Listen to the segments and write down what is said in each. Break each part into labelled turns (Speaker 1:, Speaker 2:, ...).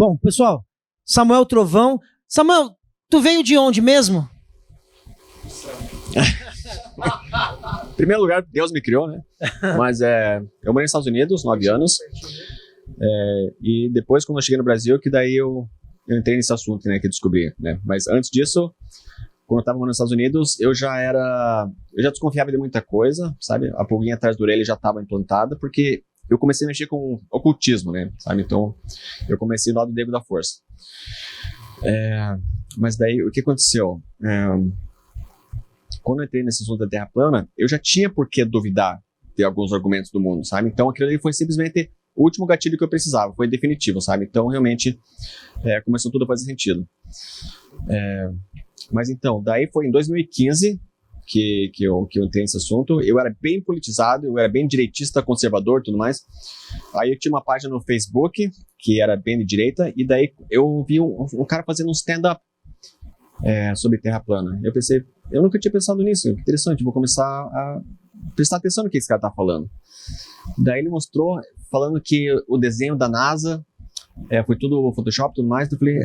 Speaker 1: Bom, pessoal, Samuel Trovão. Samuel, tu veio de onde mesmo?
Speaker 2: Em primeiro lugar, Deus me criou, né? Mas eu morei nos Estados Unidos, 9 anos. E depois, quando eu cheguei no Brasil, que daí eu entrei nesse assunto, né? Que descobri, né? Mas antes disso, quando eu estava morando nos Estados Unidos, eu já desconfiava de muita coisa, sabe? A pulguinha atrás da orelha já estava implantada, porque eu comecei a mexer com ocultismo, né? Sabe? Então, eu comecei no lado negro da força. Mas daí, o que aconteceu? Quando eu entrei nesse assunto da Terra plana, eu já tinha por que duvidar de alguns argumentos do mundo, sabe? Então, aquilo ali foi simplesmente o último gatilho que eu precisava, foi definitivo, sabe? Então, realmente, começou tudo a fazer sentido. Mas então, daí foi em 2015 que eu entrei nesse assunto. Eu era bem politizado, eu era bem direitista, conservador e tudo mais. Aí eu tinha uma página no Facebook, que era bem de direita, e daí eu vi um cara fazendo um stand-up sobre Terra plana. Eu pensei, eu nunca tinha pensado nisso, que interessante, vou começar a prestar atenção no que esse cara tá falando. Daí ele mostrou, falando que o desenho da NASA foi tudo Photoshop e tudo mais. Eu falei,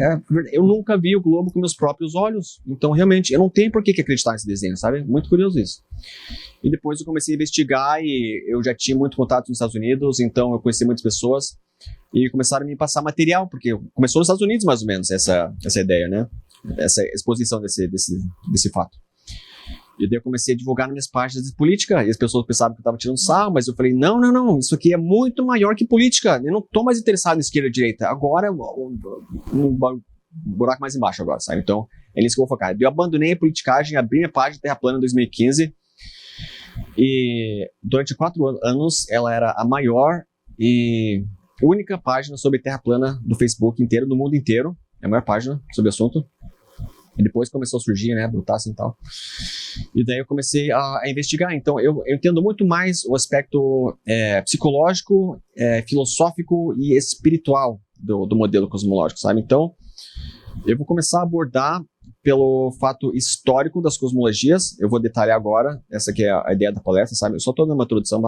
Speaker 2: eu nunca vi o globo com meus próprios olhos, então realmente eu não tenho por que acreditar nesse desenho, sabe? Muito curioso isso. E depois eu comecei a investigar e eu já tinha muito contato nos Estados Unidos, então eu conheci muitas pessoas e começaram a me passar material, porque começou nos Estados Unidos mais ou menos essa ideia, né? Essa exposição desse fato. E daí eu comecei a divulgar nas minhas páginas de política, e as pessoas pensavam que eu estava tirando sarro, mas eu falei, não, isso aqui é muito maior que política, eu não estou mais interessado em esquerda e direita, agora um buraco mais embaixo agora, sabe? Então, é nisso que eu vou focar. Eu abandonei a politicagem, abri minha página Terra Plana em 2015, e durante 4 anos ela era a maior e única página sobre Terra Plana do Facebook inteiro, do mundo inteiro, é a maior página sobre o assunto. E depois começou a surgir, né, Brutácio e tal. E daí eu comecei a investigar. Então, eu entendo muito mais o aspecto psicológico, filosófico e espiritual do modelo cosmológico, sabe? Então, eu vou começar a abordar pelo fato histórico das cosmologias. Eu vou detalhar agora, essa que é a ideia da palestra, sabe? Eu só estou dando uma introdução,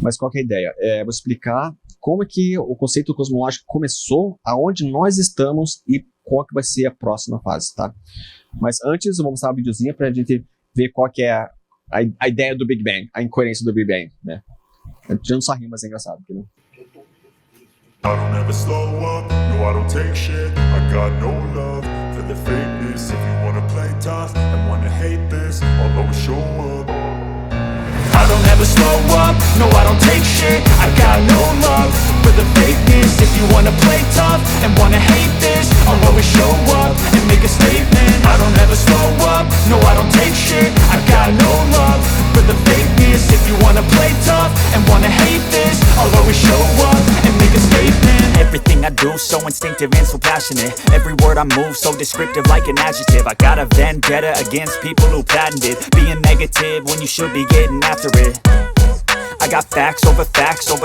Speaker 2: mas qual que é a ideia? Vou explicar como é que o conceito cosmológico começou, aonde nós estamos e qual que vai ser a próxima fase, tá? Mas antes, eu vou mostrar um videozinho pra gente ver qual que é a ideia do Big Bang, a incoerência do Big Bang, né? Eu não só rir, mas é engraçado, né?
Speaker 3: I don't ever slow up, no I don't take shit. I got no love for the fakeness. If you wanna play tough and wanna hate this, I'll always show up. I don't ever slow up, no I don't take shit. I got no love for the fakeness. If you wanna play tough and wanna hate this, I'll always show up and make a statement. I don't ever slow up, no I don't take shit. I got no love for the fakeness. If you wanna play tough and wanna hate this, I'll always show up and make a statement. Everything I do so instinctive and so passionate. Every word I move so descriptive like an adjective. I got a vendetta against people who patented being negative when you should be getting after it. I got facts over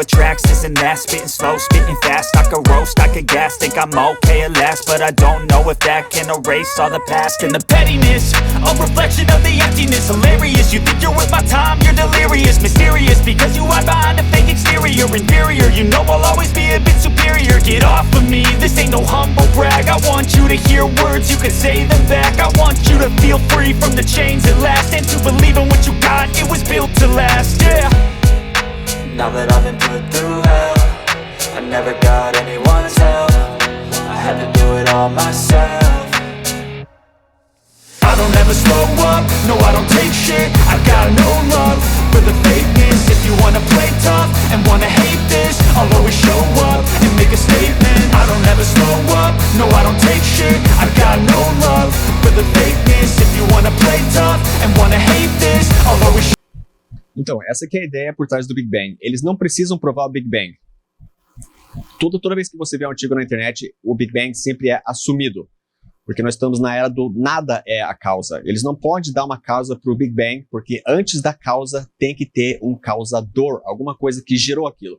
Speaker 3: tracks, this and that. Spitting slow, spitting fast, I could roast, I could gas. Think I'm okay at last, but I don't know if that can erase all the past. And the pettiness, a reflection of the emptiness. Hilarious, you think you're worth my time, you're delirious. Mysterious, because you hide behind a fake exterior. Inferior, you know I'll always be a bit superior. Get off of me, this ain't no humble brag. I want you to hear words, you can say them back. I want you to feel free from the chains at last, and to believe in what you got, it was built to last, yeah. Now that I've been put through hell, I never got anyone's help. I had to do it all myself. I don't ever slow up, no I don't take shit. I got no love for the fakeness. If you wanna play tough and wanna hate this, I'll always show up and make a statement. I don't ever slow up, no I don't take shit. I got no love for the fakeness. If you wanna play tough and wanna hate this, I'll always show.
Speaker 2: Então, essa aqui é a ideia por trás do Big Bang. Eles não precisam provar o Big Bang. Toda vez que você vê um artigo na internet, o Big Bang sempre é assumido. Porque nós estamos na era do nada é a causa. Eles não podem dar uma causa para o Big Bang, porque antes da causa tem que ter um causador, alguma coisa que gerou aquilo.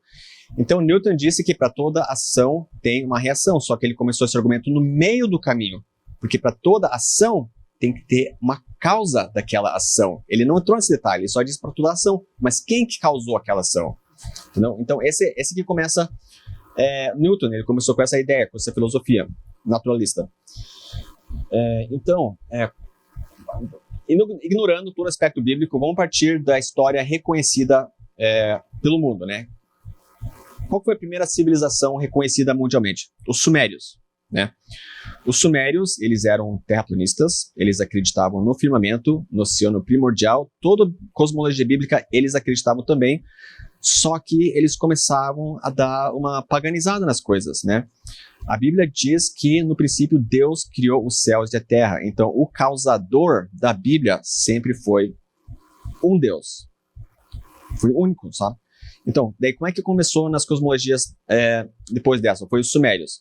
Speaker 2: Então, Newton disse que para toda ação tem uma reação, só que ele começou esse argumento no meio do caminho. Porque para toda ação tem que ter uma causa daquela ação. Ele não entrou nesse detalhe, ele só disse para toda ação. Mas quem que causou aquela ação? Entendeu? Então, esse que começa Newton, ele começou com essa ideia, com essa filosofia naturalista. Então, ignorando todo o aspecto bíblico, vamos partir da história reconhecida pelo mundo, né? Qual foi a primeira civilização reconhecida mundialmente? Os Sumérios, né? Os Sumérios, eles eram terraplanistas, eles acreditavam no firmamento, no oceano primordial, toda a cosmologia bíblica eles acreditavam também, só que eles começavam a dar uma paganizada nas coisas, né? A Bíblia diz que, no princípio, Deus criou os céus e a terra. Então, o causador da Bíblia sempre foi um Deus. Foi único, sabe? Então, daí como é que começou nas cosmologias depois dessa? Foi os Sumérios.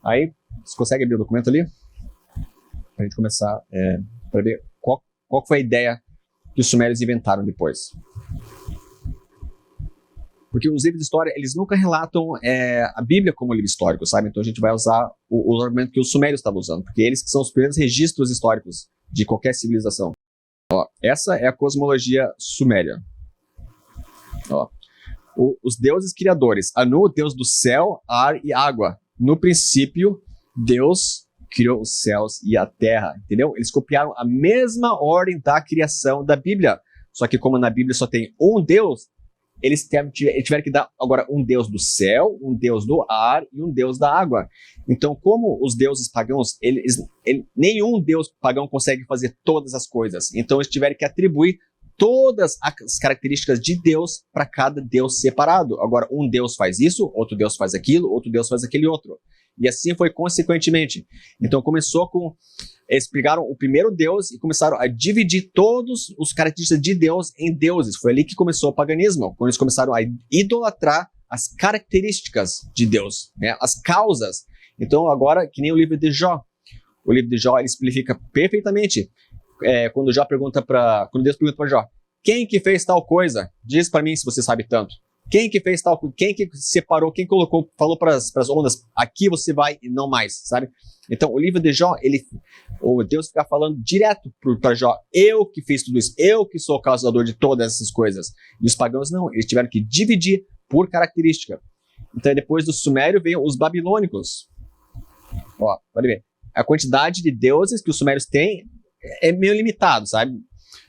Speaker 2: Aí, você consegue abrir o documento ali? Pra gente começar, para ver qual foi a ideia que os Sumérios inventaram depois. Porque os livros de história, eles nunca relatam a Bíblia como livro histórico, sabe? Então a gente vai usar o argumento que os Sumérios estavam usando, porque eles que são os primeiros registros históricos de qualquer civilização. Ó, essa é a cosmologia suméria. Ó, os deuses criadores. Anu, deus do céu, ar e água. No princípio, Deus criou os céus e a terra, entendeu? Eles copiaram a mesma ordem da criação da Bíblia. Só que como na Bíblia só tem um Deus, eles tiveram que dar agora um deus do céu, um deus do ar e um deus da água. Então, como os deuses pagãos, nenhum deus pagão consegue fazer todas as coisas. Então, eles tiveram que atribuir todas as características de Deus para cada deus separado. Agora, um deus faz isso, outro deus faz aquilo, outro deus faz aquele outro. E assim foi consequentemente. Então, começou com... Eles pegaram o primeiro Deus e começaram a dividir todos os características de Deus em deuses. Foi ali que começou o paganismo, quando eles começaram a idolatrar as características de Deus, né? As causas. Então, agora, que nem o livro de Jó. O livro de Jó, ele explica perfeitamente. Quando Deus pergunta para Jó, quem que fez tal coisa? Diz para mim se você sabe tanto. Quem que fez tal coisa? Quem que separou? Quem colocou, falou para as ondas, aqui você vai e não mais, sabe? Então, o livro de Jó, o Deus fica falando direto para Jó, eu que fiz tudo isso, eu que sou o causador de todas essas coisas. E os pagãos não, eles tiveram que dividir por característica. Então, depois do Sumério, veio os babilônicos. Ó, pode ver. A quantidade de deuses que os sumérios têm é meio limitado, sabe?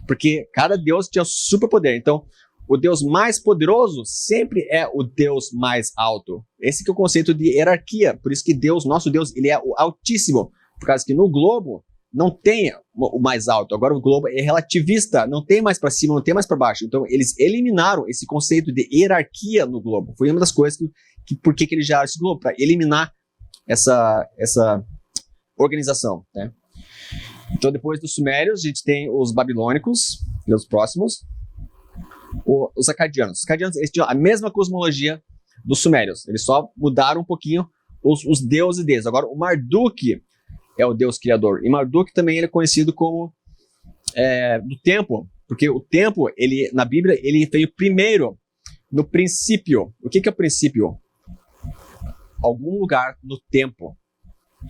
Speaker 2: Porque cada deus tinha superpoder. Então, o Deus mais poderoso sempre é o Deus mais alto. Esse que é o conceito de hierarquia. Por isso que Deus, nosso Deus, ele é o Altíssimo. Por causa que no globo não tem o mais alto. Agora o globo é relativista. Não tem mais para cima, não tem mais para baixo. Então eles eliminaram esse conceito de hierarquia no globo. Foi uma das coisas por que eles geraram esse globo. Para eliminar essa organização, né? Então depois dos sumérios, a gente tem os babilônicos, os próximos. Os acadianos. Os acadianos, eles tinham a mesma cosmologia dos sumérios. Eles só mudaram um pouquinho os deuses deles. Agora, o Marduk é o deus criador. E Marduk também ele é conhecido como do tempo. Porque o tempo, na Bíblia, ele veio primeiro no princípio. O que é o princípio? Algum lugar no tempo.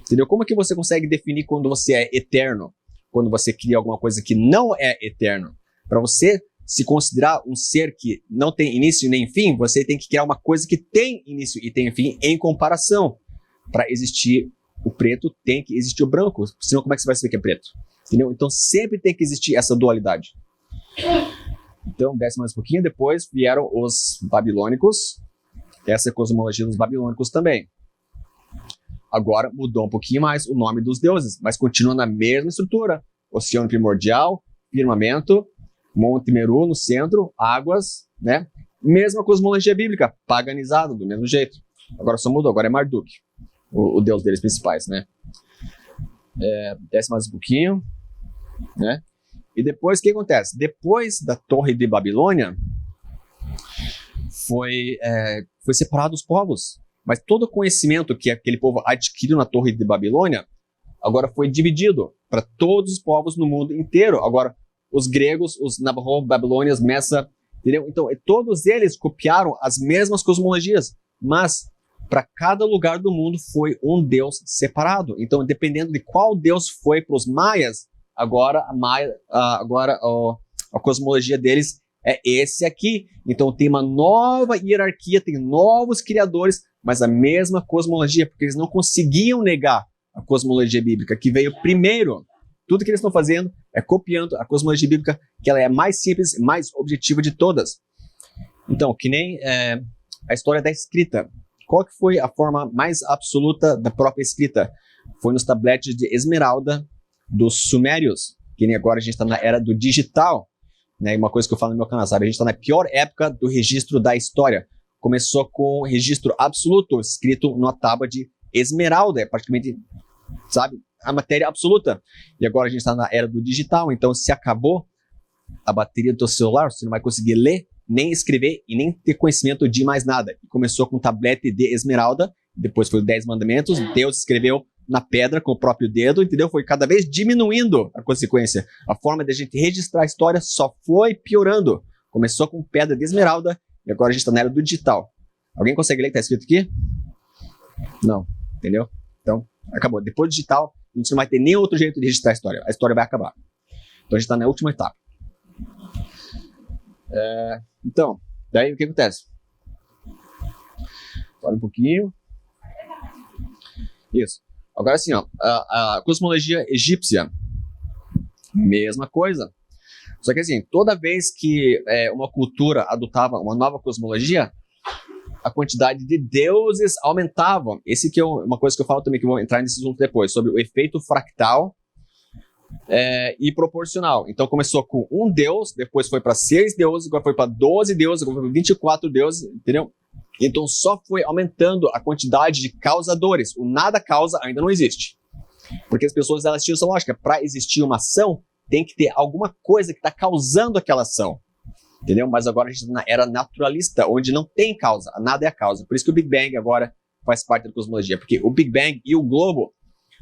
Speaker 2: Entendeu? Como é que você consegue definir quando você é eterno? Quando você cria alguma coisa que não é eterno? Para você se considerar um ser que não tem início nem fim, você tem que criar uma coisa que tem início e tem fim em comparação. Para existir o preto, tem que existir o branco. Senão, como é que você vai saber que é preto? Entendeu? Então, sempre tem que existir essa dualidade. Então, desce mais um pouquinho. Depois vieram os babilônicos. Essa é a cosmologia dos babilônicos também. Agora, mudou um pouquinho mais o nome dos deuses, mas continua na mesma estrutura. Oceano primordial, firmamento, Monte Meru no centro, águas, né? Mesma cosmologia bíblica, paganizado do mesmo jeito. Agora só mudou, agora é Marduk, o deus deles principais, né? Desce mais um pouquinho, né? E depois, o que acontece? Depois da Torre de Babilônia, foi separado os povos. Mas todo o conhecimento que aquele povo adquiriu na Torre de Babilônia, agora foi dividido para todos os povos no mundo inteiro. Agora, os gregos, os Nabal, Babilônias, Messa, entendeu? Então, todos eles copiaram as mesmas cosmologias, mas para cada lugar do mundo foi um deus separado. Então, dependendo de qual deus foi para os maias, agora a cosmologia deles é esse aqui. Então, tem uma nova hierarquia, tem novos criadores mas a mesma cosmologia, porque eles não conseguiam negar a cosmologia bíblica, que veio primeiro. Tudo que eles estão fazendo é copiando a cosmologia bíblica, que ela é a mais simples, mais objetiva de todas. Então, que nem a história da escrita. Qual que foi a forma mais absoluta da própria escrita? Foi nos tabletes de esmeralda dos sumérios, que nem agora a gente está na era do digital, né? Uma coisa que eu falo no meu canal, sabe? A gente está na pior época do registro da história. Começou com o registro absoluto, escrito numa tábua de esmeralda, é praticamente, sabe, a matéria absoluta. E agora a gente está na era do digital, então se acabou a bateria do teu celular, você não vai conseguir ler, nem escrever e nem ter conhecimento de mais nada. E começou com um tablete de esmeralda, depois foi os 10 mandamentos, Deus escreveu na pedra com o próprio dedo, entendeu? Foi cada vez diminuindo a consequência. A forma de a gente registrar a história só foi piorando. Começou com pedra de esmeralda e agora a gente está na era do digital. Alguém consegue ler o que está escrito aqui? Não, entendeu? Então, acabou. Depois do digital, a gente não vai ter nem outro jeito de registrar a história. A história vai acabar. Então a gente está na última etapa. Então, daí o que acontece? Olha um pouquinho. Isso. Agora sim, ó, a cosmologia egípcia, mesma coisa. Só que assim, toda vez que uma cultura adotava uma nova cosmologia, a quantidade de deuses aumentava. Esse que é uma coisa que eu falo também, que eu vou entrar nesse assunto depois, sobre o efeito fractal e proporcional. Então começou com um deus, depois foi para 6 deuses, agora foi para 12 deuses, agora foi para 24 deuses, entendeu? Então só foi aumentando a quantidade de causadores. O nada causa ainda não existe. Porque as pessoas elas tinham essa lógica. Para existir uma ação, tem que ter alguma coisa que está causando aquela ação. Entendeu? Mas agora a gente está na era naturalista, onde não tem causa. Nada é a causa. Por isso que o Big Bang agora faz parte da cosmologia. Porque o Big Bang e o globo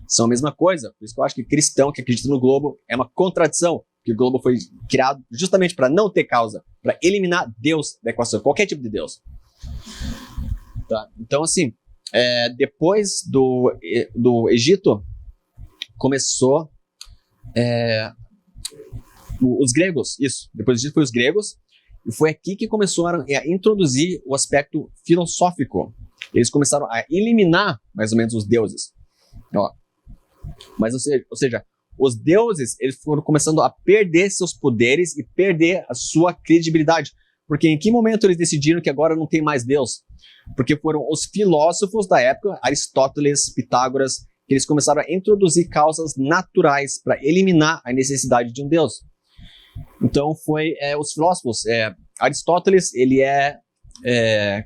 Speaker 2: são a mesma coisa. Por isso que eu acho que cristão que acredita no globo é uma contradição. Porque o globo foi criado justamente para não ter causa. Para eliminar Deus da equação. Qualquer tipo de Deus. Tá. Então, assim, depois do Egito, começou os gregos, isso. Depois disso foi os gregos, e foi aqui que começaram a introduzir o aspecto filosófico. Eles começaram a eliminar, mais ou menos, os deuses. Ó. Mas, ou seja, os deuses eles foram começando a perder seus poderes e perder a sua credibilidade. Porque em que momento eles decidiram que agora não tem mais Deus? Porque foram os filósofos da época, Aristóteles, Pitágoras, que eles começaram a introduzir causas naturais para eliminar a necessidade de um Deus. Então foi os filósofos. Aristóteles, ele é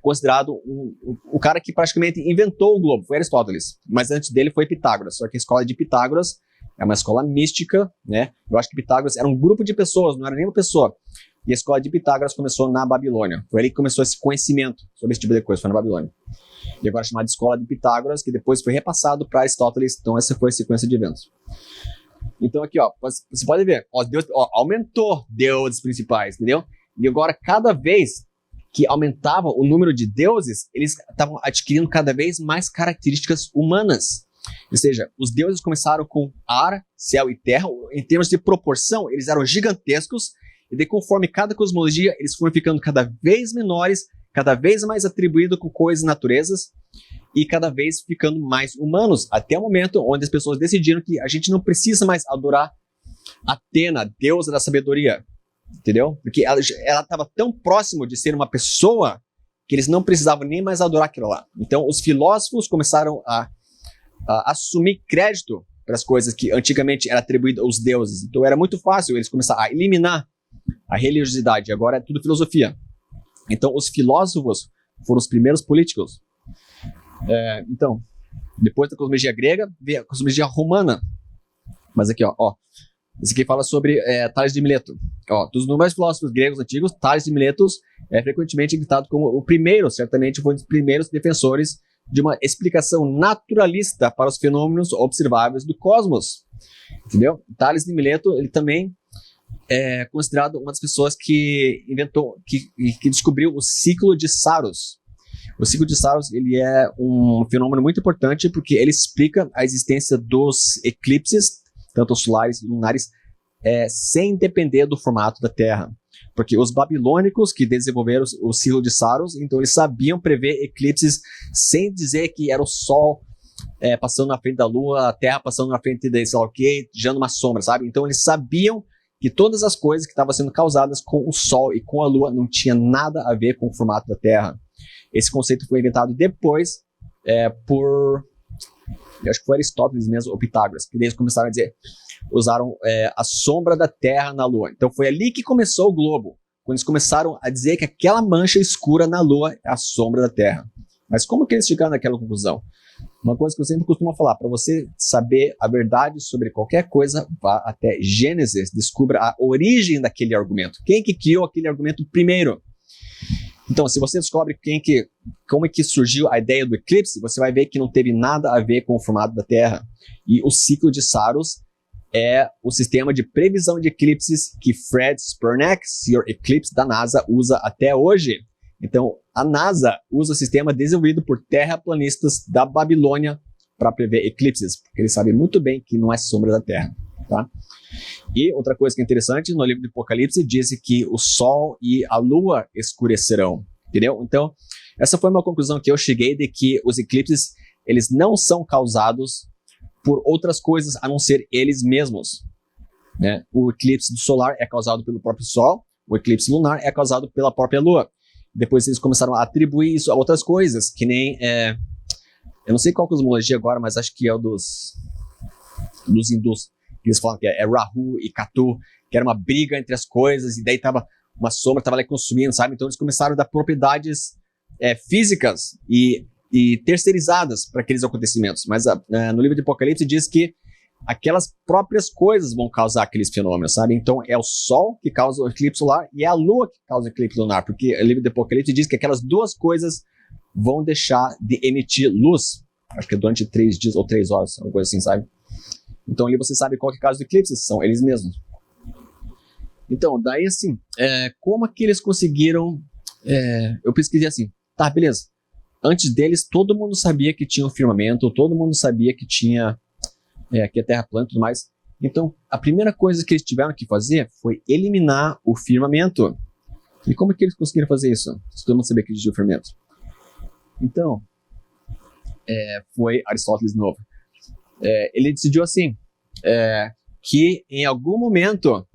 Speaker 2: considerado o cara que praticamente inventou o globo, foi Aristóteles. Mas antes dele foi Pitágoras. Só que a escola de Pitágoras é uma escola mística, né? Eu acho que Pitágoras era um grupo de pessoas, não era nenhuma pessoa. E a escola de Pitágoras começou na Babilônia. Foi ali que começou esse conhecimento sobre esse tipo de coisa, foi na Babilônia. E agora é chamada de escola de Pitágoras, que depois foi repassado para Aristóteles. Então essa foi a sequência de eventos. Então aqui, ó, você pode ver, ó, Deus, ó, aumentou deuses principais, entendeu? E agora cada vez que aumentava o número de deuses, eles estavam adquirindo cada vez mais características humanas. Ou seja, os deuses começaram com ar, céu e terra. Em termos de proporção, eles eram gigantescos. E daí, conforme cada cosmologia, eles foram ficando cada vez menores, cada vez mais atribuídos com coisas naturezas e cada vez ficando mais humanos, até o momento onde as pessoas decidiram que a gente não precisa mais adorar Atena, deusa da sabedoria, entendeu? Porque ela estava tão próximo de ser uma pessoa que eles não precisavam nem mais adorar aquilo lá. Então, os filósofos começaram a assumir crédito para as coisas que antigamente eram atribuídas aos deuses. Então, era muito fácil eles começarem a eliminar a religiosidade, agora é tudo filosofia. Então, os filósofos foram os primeiros políticos. Então, depois da cosmologia grega, veio a cosmologia romana. Mas aqui, ó, esse aqui fala sobre Tales de Mileto. Ó, dos números filósofos gregos antigos, Tales de Mileto é frequentemente citado como o primeiro, certamente foi um dos primeiros defensores de uma explicação naturalista para os fenômenos observáveis do cosmos. Entendeu? Tales de Mileto, ele também é considerado uma das pessoas que inventou, que descobriu o ciclo de Saros. O ciclo de Saros, ele é um fenômeno muito importante porque ele explica a existência dos eclipses, tanto solares e lunares, sem depender do formato da Terra. Porque os babilônicos que desenvolveram o ciclo de Saros, então eles sabiam prever eclipses sem dizer que era o Sol passando na frente da Lua, a Terra passando na frente de sei lá o quê, gerando uma sombra, sabe? Então eles sabiam que todas as coisas que estavam sendo causadas com o Sol e com a Lua não tinha nada a ver com o formato da Terra. Esse conceito foi inventado depois por, eu acho que foi Aristóteles mesmo, ou Pitágoras, que eles começaram a dizer, usaram a sombra da Terra na Lua. Então foi ali que começou o globo, quando eles começaram a dizer que aquela mancha escura na Lua é a sombra da Terra. Mas como que eles chegaram naquela conclusão? Uma coisa que eu sempre costumo falar, para você saber a verdade sobre qualquer coisa, vá até Gênesis, descubra a origem daquele argumento. Quem que criou aquele argumento primeiro? Então, se você descobre como é que surgiu a ideia do eclipse, você vai ver que não teve nada a ver com o formato da Terra. E o ciclo de Saros é o sistema de previsão de eclipses que Fred Spernak, Sr. Eclipse da NASA, usa até hoje. Então, a NASA usa o sistema desenvolvido por terraplanistas da Babilônia para prever eclipses, porque eles sabem muito bem que não é sombra da Terra. Tá? E outra coisa que é interessante, no livro do Apocalipse diz que o Sol e a Lua escurecerão, entendeu? Então, essa foi uma conclusão que eu cheguei de que os eclipses, eles não são causados por outras coisas a não ser eles mesmos, né? O eclipse solar é causado pelo próprio Sol, o eclipse lunar é causado pela própria Lua. Depois eles começaram a atribuir isso a outras coisas, que nem, eu não sei qual cosmologia agora, mas acho que é o dos hindus. Eles falam que é Rahu e Ketu, que era uma briga entre as coisas, e daí tava uma sombra, estava ali consumindo, sabe? Então eles começaram a dar propriedades físicas e terceirizadas para aqueles acontecimentos. Mas no livro de Apocalipse diz que aquelas próprias coisas vão causar aqueles fenômenos, sabe? Então é o Sol que causa o eclipse solar e é a Lua que causa o eclipse lunar, porque o livro de Apocalipse diz que aquelas duas coisas vão deixar de emitir luz, acho que é durante 3 dias ou 3 horas, alguma coisa assim, sabe? Então ali você sabe qual que é o caso do eclipse, são eles mesmos. Então, daí assim, como que eles conseguiram, eu pesquisei assim, tá, beleza, antes deles todo mundo sabia que tinha um firmamento, todo mundo sabia que tinha que é terra plana e tudo mais. Então, a primeira coisa que eles tiveram que fazer foi eliminar o firmamento. E como é que eles conseguiram fazer isso? Se todo mundo sabia que existia o firmamento. Então, foi Aristóteles de novo. Ele decidiu assim, que em algum momento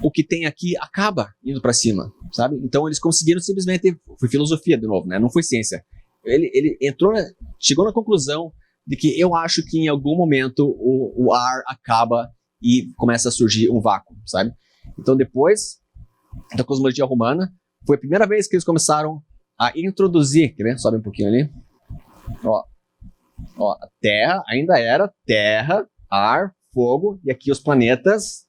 Speaker 2: o que tem aqui acaba indo para cima, sabe? Então eles conseguiram simplesmente, foi filosofia de novo, né? Não foi ciência. Ele chegou na conclusão de que eu acho que em algum momento o ar acaba e começa a surgir um vácuo, sabe? Então depois da cosmologia romana, foi a primeira vez que eles começaram a introduzir, quer ver? Sobe um pouquinho ali. Ó, a Terra ainda era terra, ar, fogo, e aqui os planetas,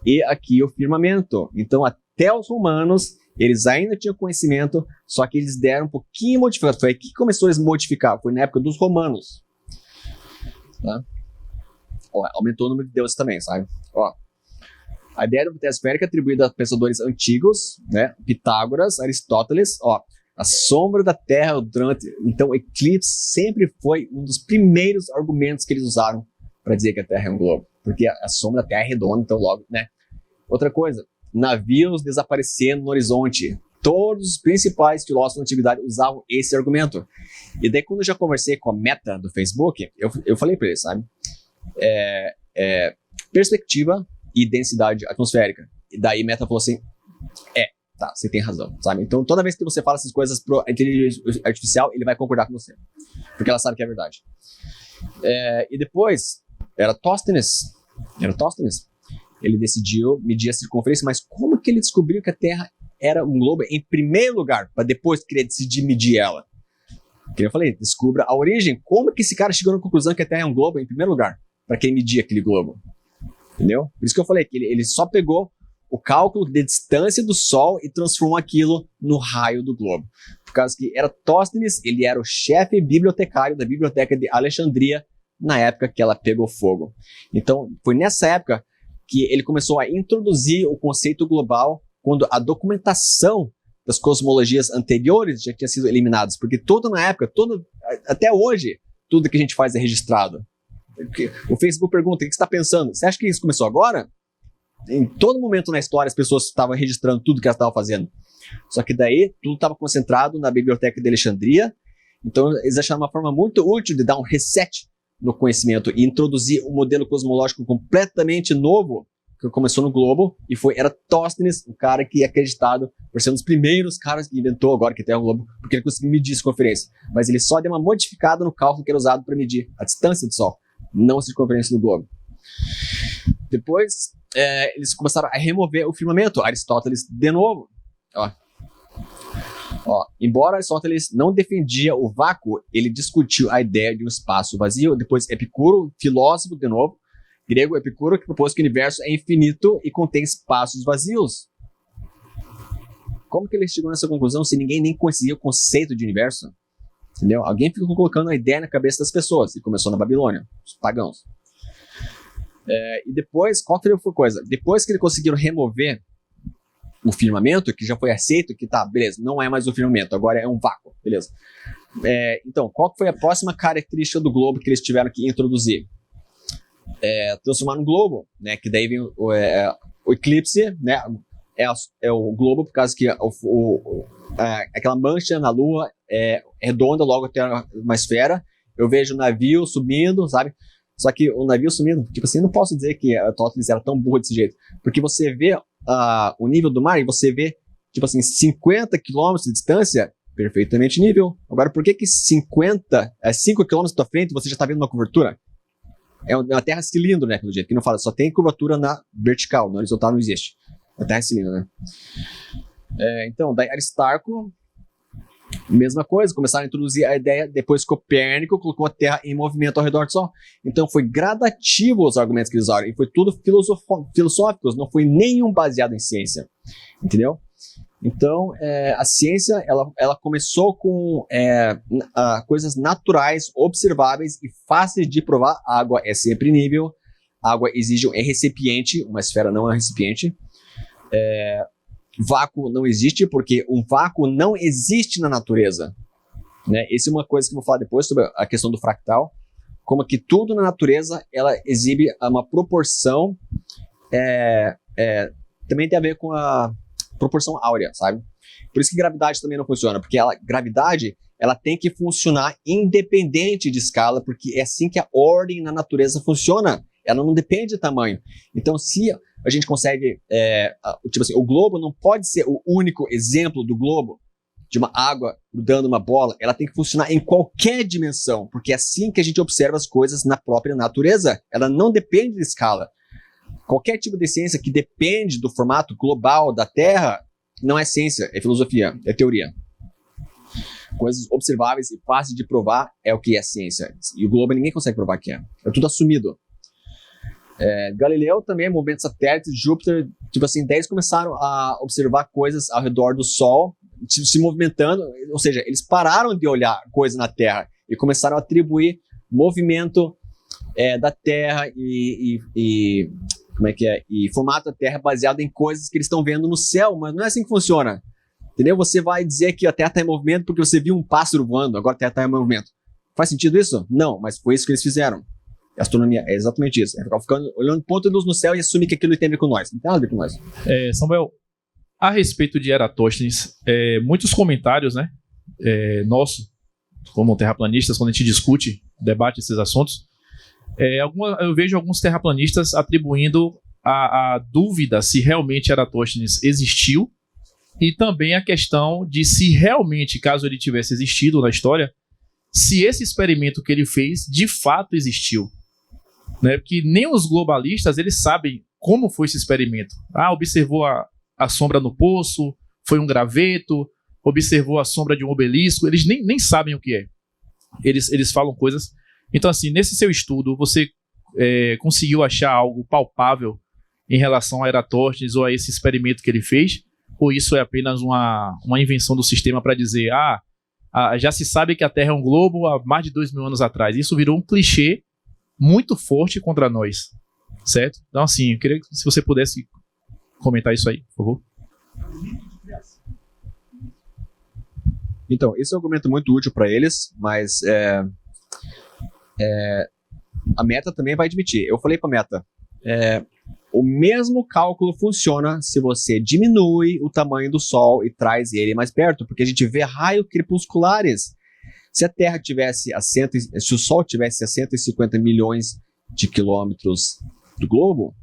Speaker 2: e aqui o firmamento. Então até os romanos, eles ainda tinham conhecimento, só que eles deram um pouquinho modificado. Foi aí que começou a eles modificar, foi na época dos romanos. Tá? Aumentou o número de deuses também, sabe? A ideia da Terra esférica é atribuída a pensadores antigos, né? Pitágoras, Aristóteles, a sombra da Terra durante... Então, o eclipse sempre foi um dos primeiros argumentos que eles usaram para dizer que a Terra é um globo, porque a sombra da Terra é redonda, então logo, né? Outra coisa, navios desaparecendo no horizonte. Todos os principais filósofos da antiguidade usavam esse argumento. E daí, quando eu já conversei com a Meta do Facebook, eu falei para eles, sabe? Perspectiva e densidade atmosférica. E daí Meta falou assim, tá, você tem razão, sabe? Então, toda vez que você fala essas coisas pro inteligência artificial, ele vai concordar com você. Porque ela sabe que é verdade. E depois, Eratóstenes, ele decidiu medir a circunferência, mas como que ele descobriu que a Terra era um globo em primeiro lugar, para depois querer decidir medir ela? Que eu falei, descubra a origem. Como que esse cara chegou na conclusão que a Terra é um globo em primeiro lugar, para quem medir aquele globo? Entendeu? Por isso que eu falei que ele só pegou o cálculo de distância do Sol e transformou aquilo no raio do globo. Por causa que Eratóstenes, ele era o chefe bibliotecário da Biblioteca de Alexandria na época que ela pegou fogo. Então, foi nessa época que ele começou a introduzir o conceito global, quando a documentação das cosmologias anteriores já tinha sido eliminada, porque até hoje, tudo que a gente faz é registrado. O Facebook pergunta, o que você está pensando? Você acha que isso começou agora? Em todo momento na história, as pessoas estavam registrando tudo que elas estavam fazendo. Só que daí, tudo estava concentrado na biblioteca de Alexandria. Então, eles acharam uma forma muito útil de dar um reset no conhecimento e introduzir um modelo cosmológico completamente novo, que começou no globo, e foi Eratóstenes, o cara que é acreditado por ser um dos primeiros caras que inventou agora que tem o globo, porque ele conseguiu medir circunferência. Mas ele só deu uma modificada no cálculo que era usado para medir a distância do Sol, não a circunferência do globo. Depois, eles começaram a remover o firmamento. Aristóteles, de novo, embora Aristóteles não defendia o vácuo, ele discutiu a ideia de um espaço vazio. Depois, Epicuro, filósofo, de novo, grego Epicuro, que propôs que o universo é infinito e contém espaços vazios. Como que ele chegou nessa conclusão se ninguém nem conhecia o conceito de universo? Entendeu? Alguém ficou colocando a ideia na cabeça das pessoas, e começou na Babilônia, os pagãos. E depois, qual que foi a coisa? Depois que eles conseguiram remover o firmamento, que já foi aceito, que tá, beleza, não é mais o firmamento, agora é um vácuo, beleza. Então, qual que foi a próxima característica do globo que eles tiveram que introduzir? Transformar no globo, né, que daí vem o eclipse, né, é o globo, por causa que aquela mancha na Lua é redonda, logo tem uma esfera. Eu vejo o navio subindo, sabe? Só que o navio sumindo, tipo assim, eu não posso dizer que Aristóteles era tão burro desse jeito, porque você vê o nível do mar e você vê, tipo assim, 50 km de distância, perfeitamente nível. Agora, por que 5 km da tua frente você já está vendo uma curvatura? É uma terra cilindro, né, pelo jeito, que não fala, só tem curvatura na vertical, na horizontal não existe. A terra é cilindro, né? Então, daí Aristarco, mesma coisa, começaram a introduzir a ideia, depois Copérnico colocou a Terra em movimento ao redor do Sol. Então foi gradativo os argumentos que eles usaram, e foi tudo filosóficos, não foi nenhum baseado em ciência, entendeu? Então a ciência, ela começou com coisas naturais, observáveis e fáceis de provar. A água é sempre nível, a água exige um recipiente, uma esfera não é um recipiente. Vácuo não existe, porque um vácuo não existe na natureza, né? Essa é uma coisa que eu vou falar depois sobre a questão do fractal, como que tudo na natureza ela exibe uma proporção, também tem a ver com a proporção áurea, sabe? Por isso que gravidade também não funciona, porque gravidade ela tem que funcionar independente de escala, porque é assim que a ordem na natureza funciona. Ela não depende do tamanho. Então, se a gente consegue, tipo assim, o globo não pode ser o único exemplo do globo, de uma água grudando uma bola, ela tem que funcionar em qualquer dimensão, porque é assim que a gente observa as coisas na própria natureza. Ela não depende de escala. Qualquer tipo de ciência que depende do formato global da Terra não é ciência, é filosofia, é teoria. Coisas observáveis e fáceis de provar é o que é ciência. E o globo ninguém consegue provar que é. É tudo assumido. Galileu também, movimentos satélites, Júpiter, tipo assim, daí eles começaram a observar coisas ao redor do Sol, se movimentando, ou seja, eles pararam de olhar coisas na Terra e começaram a atribuir movimento da Terra e formato da Terra baseado em coisas que eles estão vendo no céu, mas não é assim que funciona, entendeu? Você vai dizer que a Terra está em movimento porque você viu um pássaro voando, agora a Terra está em movimento. Faz sentido isso? Não, mas foi isso que eles fizeram. A astronomia é exatamente isso. É ficar olhando ponto de luz no céu e assumir que aquilo tem a ver com nós. Não tem nada a ver com nós.
Speaker 4: Samuel, a respeito de Eratóstenes, muitos comentários, né, nosso, como terraplanistas, quando a gente discute, debate esses assuntos, eu vejo alguns terraplanistas atribuindo a dúvida se realmente Eratóstenes existiu, e também a questão de se realmente, caso ele tivesse existido na história, se esse experimento que ele fez de fato existiu. Né? Porque nem os globalistas eles sabem como foi esse experimento. Observou a sombra no poço, foi um graveto, observou a sombra de um obelisco, eles nem sabem o que é. Eles falam coisas. Então, assim, nesse seu estudo, você conseguiu achar algo palpável em relação a Eratóstenes ou a esse experimento que ele fez? Ou isso é apenas uma invenção do sistema para dizer, já se sabe que a Terra é um globo há mais de 2.000 anos atrás? Isso virou um clichê muito forte contra nós, certo? Então, assim, eu queria que se você pudesse comentar isso aí, por favor.
Speaker 2: Então, esse é um argumento muito útil para eles, mas a Meta também vai admitir. Eu falei para a Meta, O mesmo cálculo funciona se você diminui o tamanho do Sol e traz ele mais perto, porque a gente vê raios crepusculares. Se a Terra tivesse se o Sol tivesse a 150 milhões de quilômetros do globo,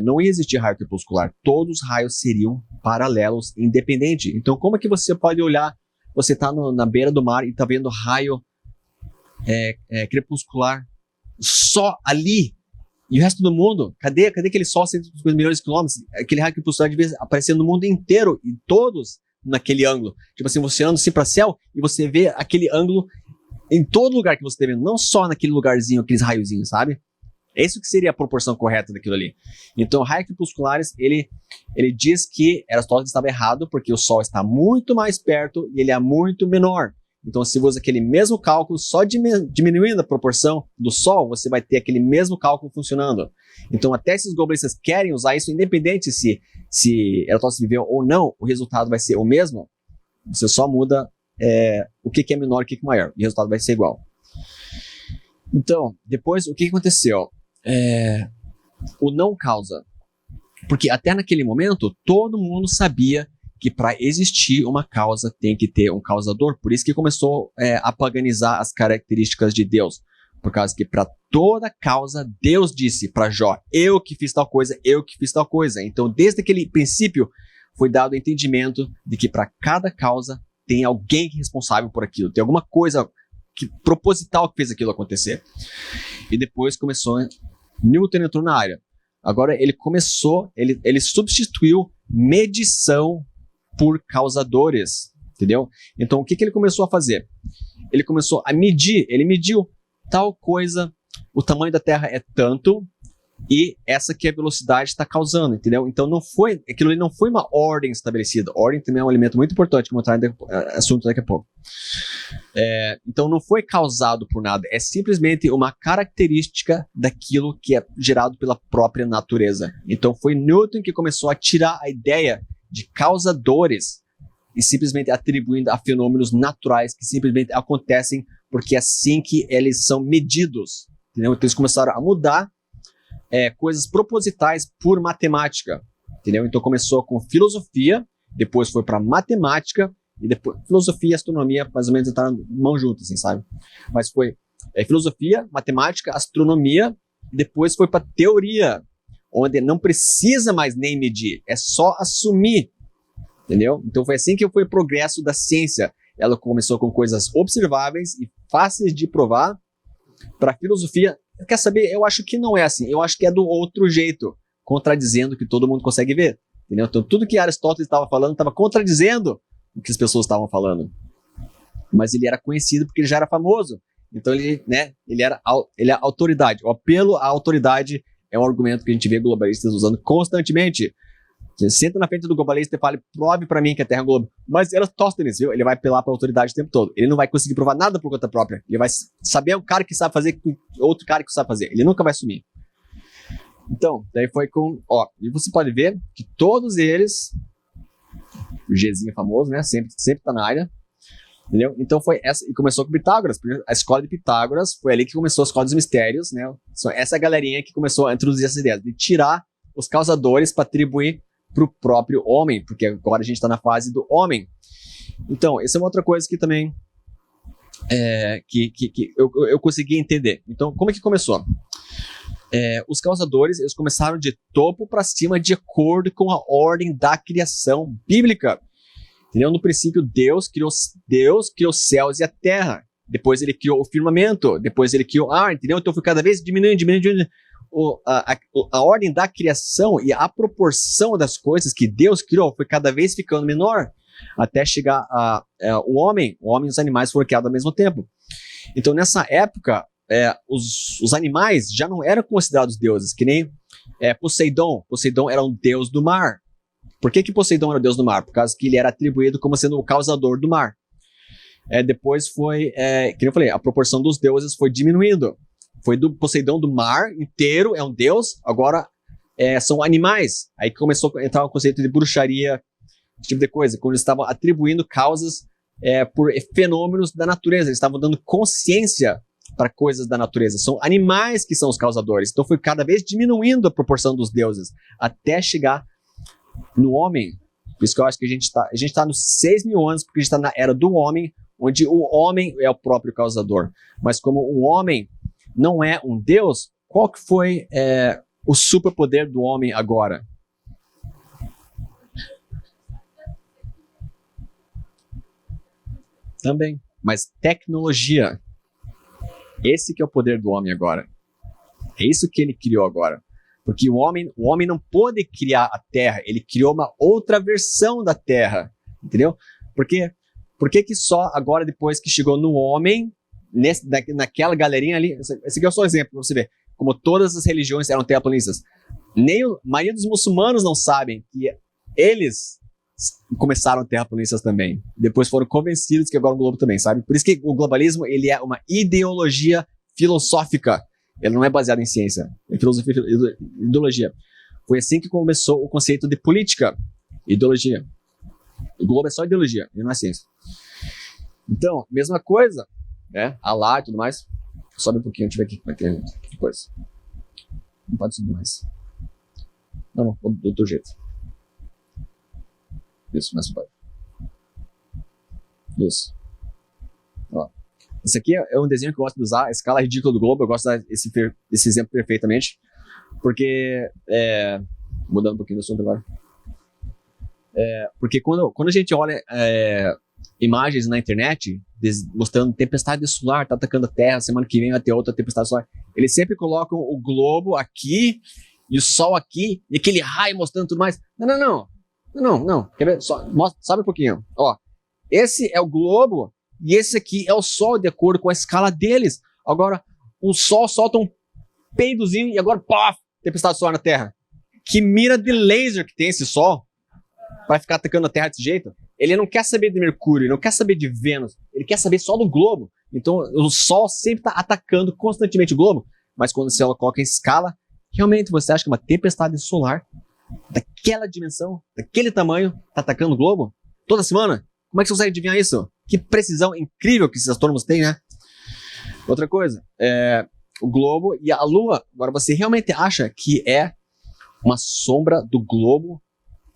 Speaker 2: não ia existir raio crepuscular. Todos os raios seriam paralelos, independentes. Então, como é que você pode olhar, você está na beira do mar e está vendo raio crepuscular só ali, e o resto do mundo? Cadê aquele Sol 150 milhões de quilômetros? Aquele raio crepuscular devia aparecer no mundo inteiro, e todos naquele ângulo. Tipo assim, você anda assim para o céu e você vê aquele ângulo em todo lugar que você está vendo, não só naquele lugarzinho, aqueles raiozinhos, sabe? É isso que seria a proporção correta daquilo ali. Então, raios crepusculares, ele diz que Aristóteles estava errado, porque o Sol está muito mais perto e ele é muito menor. Então, se você usa aquele mesmo cálculo, só diminuindo a proporção do Sol, você vai ter aquele mesmo cálculo funcionando. Então, até esses globalistas querem usar isso, independente se Aristóteles viveu ou não, o resultado vai ser o mesmo. Você só muda o que é menor e o que é maior, e o resultado vai ser igual. Então, depois, o que aconteceu? O não causa. Porque até naquele momento, todo mundo sabia que para existir uma causa tem que ter um causador. Por isso que começou a paganizar as características de Deus. Por causa que para toda causa, Deus disse para Jó, eu que fiz tal coisa, eu que fiz tal coisa. Então, desde aquele princípio, foi dado o entendimento de que para cada causa tem alguém responsável por aquilo. Tem alguma coisa proposital que fez aquilo acontecer. E depois começou, Newton entrou na área. Agora ele substituiu medição por causadores, entendeu? Então o que ele começou a fazer? Ele começou a medir, ele mediu tal coisa, o tamanho da Terra é tanto, e essa que a velocidade está causando, entendeu? Então aquilo ali não foi uma ordem estabelecida. Ordem também é um elemento muito importante, que eu vou entrar no assunto daqui a pouco. Então não foi causado por nada, é simplesmente uma característica daquilo que é gerado pela própria natureza. Então foi Newton que começou a tirar a ideia de causadores e simplesmente atribuindo a fenômenos naturais que simplesmente acontecem porque é assim que eles são medidos, entendeu? Então eles começaram a mudar coisas propositais por matemática, entendeu? Então começou com filosofia, depois foi para matemática, e depois filosofia e astronomia mais ou menos entraram mão juntas, assim, sabe? Mas foi filosofia, matemática, astronomia, e depois foi para teoria, onde não precisa mais nem medir, é só assumir, entendeu? Então foi assim que foi o progresso da ciência. Ela começou com coisas observáveis e fáceis de provar. Para a filosofia, quer saber? Eu acho que não é assim, eu acho que é do outro jeito, contradizendo o que todo mundo consegue ver, entendeu? Então tudo que Aristóteles estava falando estava contradizendo o que as pessoas estavam falando. Mas ele era conhecido porque ele já era famoso. Então ele é autoridade. O apelo à autoridade é um argumento que a gente vê globalistas usando constantemente. Você senta na frente do globalista e fala, prove para mim que a Terra é um globo. Mas Aristóteles, viu? Ele vai apelar para a autoridade o tempo todo. Ele não vai conseguir provar nada por conta própria. Ele vai saber o cara que sabe fazer com outro cara que sabe fazer. Ele nunca vai assumir. Então, daí foi com... e você pode ver que todos eles... O Gzinho famoso, né? Sempre tá na área. Entendeu? Então foi essa... E começou com Pitágoras. A escola de Pitágoras foi ali que começou a escola dos mistérios, né? Essa galerinha que começou a introduzir essa ideia de tirar os causadores para atribuir para o próprio homem, porque agora a gente está na fase do homem. Então, essa é uma outra coisa que também que eu consegui entender. Então, como é que começou? Os causadores, eles começaram de topo para cima de acordo com a ordem da criação bíblica. Entendeu? No princípio, Deus criou os céus e a terra. Depois ele criou o firmamento. Depois ele criou o ar, entendeu? Então foi cada vez diminuindo. A ordem da criação e a proporção das coisas que Deus criou foi cada vez ficando menor, até chegar o homem e os animais foram criados ao mesmo tempo. Então, nessa época, os animais já não eram considerados deuses, que nem Poseidon. Poseidon era um deus do mar. Por que Poseidon era o deus do mar? Por causa que ele era atribuído como sendo o causador do mar. Depois foi, que eu falei, a proporção dos deuses foi diminuindo. Foi do Poseidon do mar inteiro, é um deus, agora são animais. Aí começou a entrar o conceito de bruxaria, esse tipo de coisa, quando eles estavam atribuindo causas por fenômenos da natureza, eles estavam dando consciência para coisas da natureza. São animais que são os causadores. Então foi cada vez diminuindo a proporção dos deuses, até chegar no homem. Por isso que eu acho que a gente tá nos 6.000 anos, porque a gente está na era do homem, onde o homem é o próprio causador. Mas como o homem não é um deus, qual que foi o superpoder do homem agora? Também. Mas tecnologia. Esse que é o poder do homem agora. É isso que ele criou agora. Porque o homem não pôde criar a Terra, ele criou uma outra versão da Terra. Entendeu? Por que só agora, depois que chegou no homem, naquela galerinha ali, esse aqui é só um exemplo para você ver, como todas as religiões eram terraplanistas. Nem a maioria dos muçulmanos não sabem que eles começaram terraplanistas também. Depois foram convencidos que agora o globo também, sabe? Por isso que o globalismo, ele é uma ideologia filosófica. Ele não é baseado em ciência, é filosofia, ideologia. Foi assim que começou o conceito de política, ideologia. O globo é só ideologia, ele não é ciência. Então, mesma coisa, né? Alá e tudo mais. Sobe um pouquinho, deixa eu ver aqui como é que é depois. Não pode subir mais. Não, do outro jeito. Isso, mais para Isso. Ó. Esse aqui é um desenho que eu gosto de usar, a escala ridícula do globo. Eu gosto de usar esse exemplo perfeitamente. Porque, mudando um pouquinho do assunto agora. Porque quando a gente olha imagens na internet, mostrando tempestade solar, tá atacando a Terra, semana que vem vai ter outra tempestade solar, eles sempre colocam o globo aqui, e o sol aqui, e aquele raio mostrando tudo mais. Não. Quer ver? Sabe um pouquinho. Ó, esse é o globo, e esse aqui é o sol, de acordo com a escala deles. Agora, o sol solta um peidozinho, e agora, pá, tempestade solar na Terra. Que mira de laser que tem esse sol, para ficar atacando a Terra desse jeito. Ele não quer saber de Mercúrio, ele não quer saber de Vênus, ele quer saber só do globo. Então o Sol sempre está atacando constantemente o globo, mas quando você coloca em escala, realmente você acha que uma tempestade solar daquela dimensão, daquele tamanho, está atacando o globo toda semana? Como é que você consegue adivinhar isso? Que precisão incrível que esses astrônomos têm, né? Outra coisa, o globo e a Lua, agora você realmente acha que é uma sombra do globo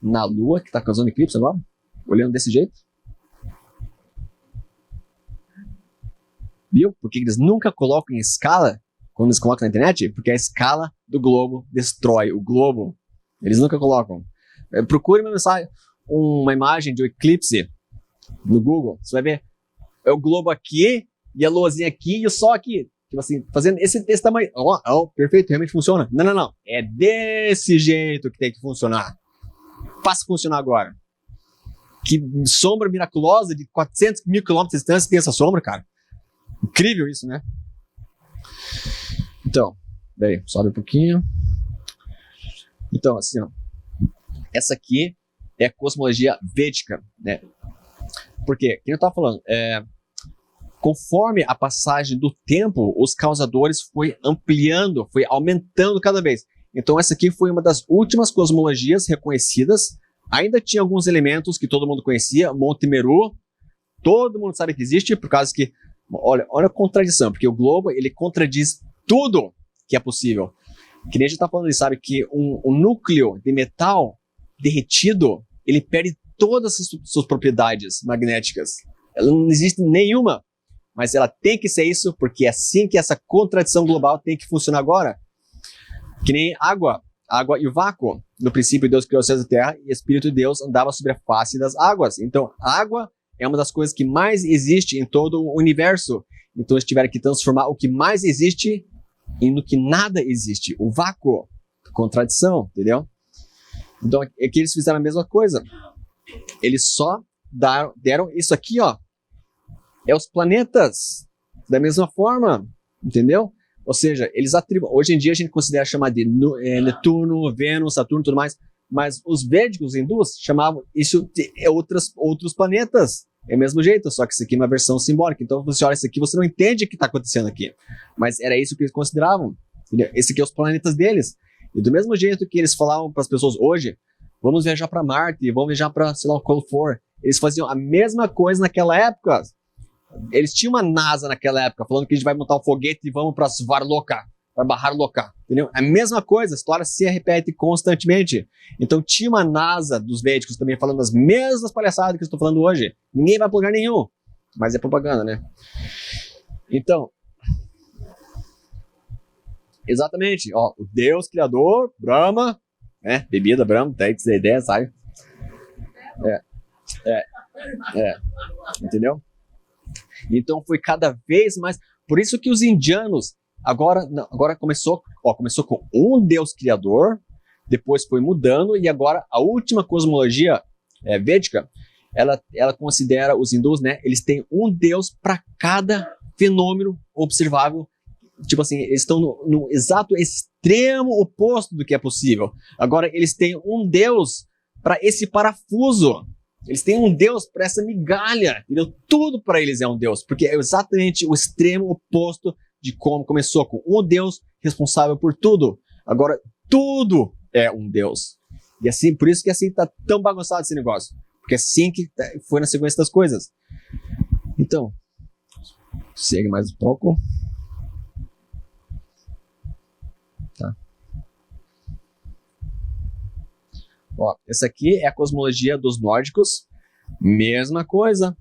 Speaker 2: na Lua que está causando eclipse agora? Olhando desse jeito? Viu? Porque eles nunca colocam em escala quando eles colocam na internet? Porque a escala do globo destrói o globo. Eles nunca colocam. Procure uma imagem de um eclipse no Google. Você vai ver. É o globo aqui, e a luazinha aqui, e o sol aqui. Tipo assim, fazendo esse tamanho. Perfeito, realmente funciona. Não. É desse jeito que tem que funcionar. Faça funcionar agora. Que sombra miraculosa de 400 mil quilômetros de distância tem essa sombra, cara. Incrível isso, né? Então, daí, sobe um pouquinho. Então, assim, ó. Essa aqui é a cosmologia védica, né? Porque, como eu estava falando, conforme a passagem do tempo, os causadores foi ampliando, foi aumentando cada vez. Então, essa aqui foi uma das últimas cosmologias reconhecidas. Ainda tinha alguns elementos que todo mundo conhecia, Monte Meru, todo mundo sabe que existe, por causa que, olha a contradição, porque o globo, ele contradiz tudo que é possível. Que nem a gente está falando, ele sabe que um núcleo de metal derretido, ele perde todas as suas propriedades magnéticas. Ela não existe nenhuma, mas ela tem que ser isso, porque é assim que essa contradição global tem que funcionar agora. Que nem água e o vácuo. No princípio, Deus criou os céus e a terra, e o Espírito de Deus andava sobre a face das águas. Então, a água é uma das coisas que mais existe em todo o universo. Então, eles tiveram que transformar o que mais existe no que nada existe. O vácuo. Contradição, entendeu? Então, é que eles fizeram a mesma coisa. Eles só deram isso aqui, ó. É os planetas. Da mesma forma, entendeu? Ou seja, eles atribuem. Hoje em dia a gente considera chamar de Netuno, Vênus, Saturno e tudo mais, mas os védicos hindus chamavam isso de outros planetas. É o mesmo jeito, só que isso aqui é uma versão simbólica. Então você olha isso aqui, você não entende o que está acontecendo aqui. Mas era isso que eles consideravam. Entendeu? Esse aqui é os planetas deles. E do mesmo jeito que eles falavam para as pessoas hoje, vamos viajar para Marte, vamos viajar para sei lá qual for. Eles faziam a mesma coisa naquela época. Eles tinham uma NASA naquela época, falando que a gente vai montar um foguete e vamos para Svarloka, para Baharloka, entendeu? A mesma coisa, a história se repete constantemente. Então tinha uma NASA dos védicos também falando as mesmas palhaçadas que eu estou falando hoje. Ninguém vai para lugar nenhum, mas é propaganda, né? Então, exatamente, ó, o Deus Criador, Brahma, né? Bebida Brahma, tem que ser ideia, sabe? Entendeu? Então foi cada vez mais. Por isso que os indianos agora começou com um Deus Criador, depois foi mudando e agora a última cosmologia védica, ela considera os hindus, né? Eles têm um Deus para cada fenômeno observável. Tipo assim, eles estão no exato extremo oposto do que é possível. Agora eles têm um Deus para esse parafuso. Eles têm um Deus para essa migalha, entendeu? Tudo para eles é um Deus, porque é exatamente o extremo oposto de como começou, com um Deus responsável por tudo. Agora, tudo é um Deus. E assim, por isso que assim tá tão bagunçado esse negócio. Porque assim que foi na sequência das coisas. Então, segue mais um pouco. Tá. Ó, essa aqui é a cosmologia dos nórdicos. Mesma coisa